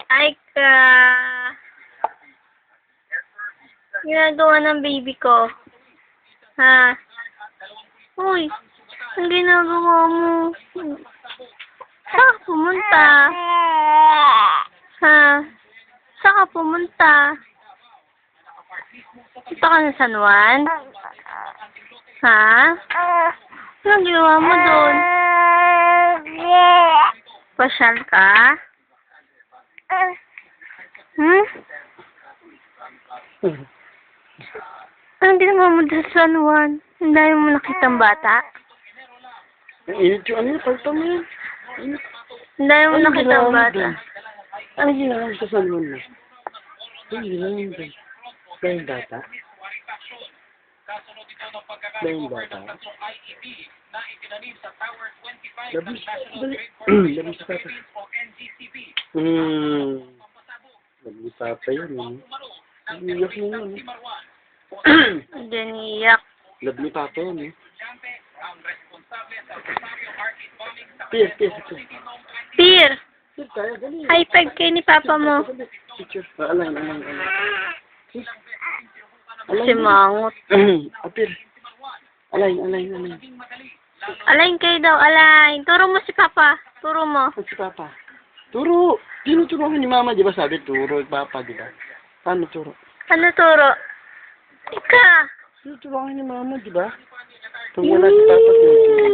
Ay ka. Ginagawa ng baby ko. Ha? Uy, ang ginagawa mo. Saan ka pumunta? Ha? Saan ka pumunta? Punta ka na San Juan? Ha? Anong ginawa mo doon? Pasyal ka? Hmm? Anong ginawa mo doon sa San Juan? Ang dami mo nakitang bata? Ang init yung ano, palto mo yan. Ang dami mo Anong nakitang ginawa mo bata? dun? Anong ginawa mo sa salon mo? Anong ginawa mo dun? Dahil bata? Dahil bata? Labis, dali. Labis papa. Labis papa yan, eh. Iyak mo yun, eh. Hindi niyak. Labis papa yan, eh. Pir. Pir! Pir tayo, dali. High five kayo ni Papa mo. Picture. Alay. Si Mangot. Pir. Alay. Alain kayo daw, alain. Turo mo si Papa. Turo mo. Si Papa. Turo. Tinuturuan ni Mama, di ba sabi? Turo, Papa, di ba? Paano turo? Ano turo? Ika! Tinuturuan ni Mama, di ba? Kung wala si Papa, tinuturuan.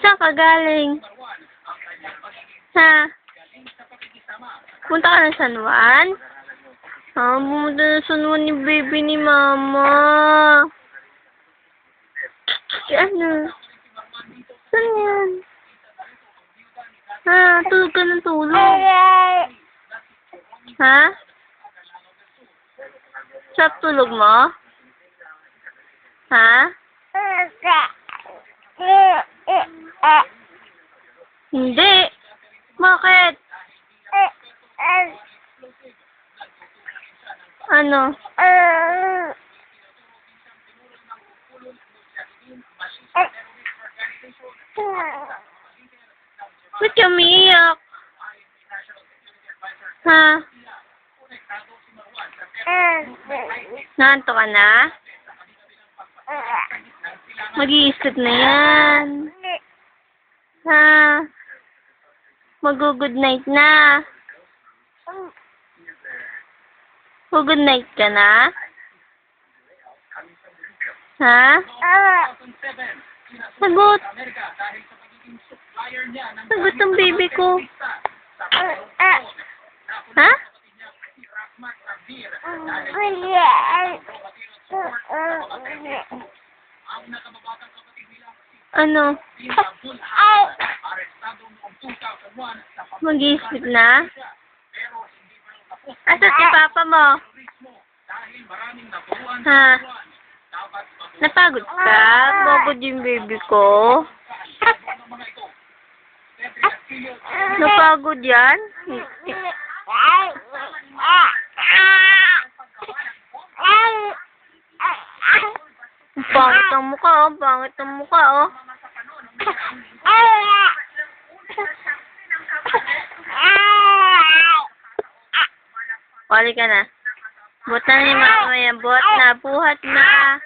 Saan ka galing? Ha? Punta ka ng San Juan? Pumunta na San Juan ni baby ni Mama. Ano? Saan yan? Ha? Tulog ka ng tulog. Ha? Sarap tulog mo? Ha? Hindi. Bakit? Ano? Ba't ka umiiyak? Ha? Naanto ka na? Mag-iisip na yan. Ha? Mag-good night na. Good night ka na? Ha? Sagot. Sagot ang baby ko. Ha? Ano? Mag-iisip na? Asa si Papa mo? Ha? Napagod ka? Pagod yung baby ko? Napagod yan? Pangit ang mukha, oh. Pangit ang mukha, oh. Wali ka na. Buhat na ni Mama yan. Buhat na.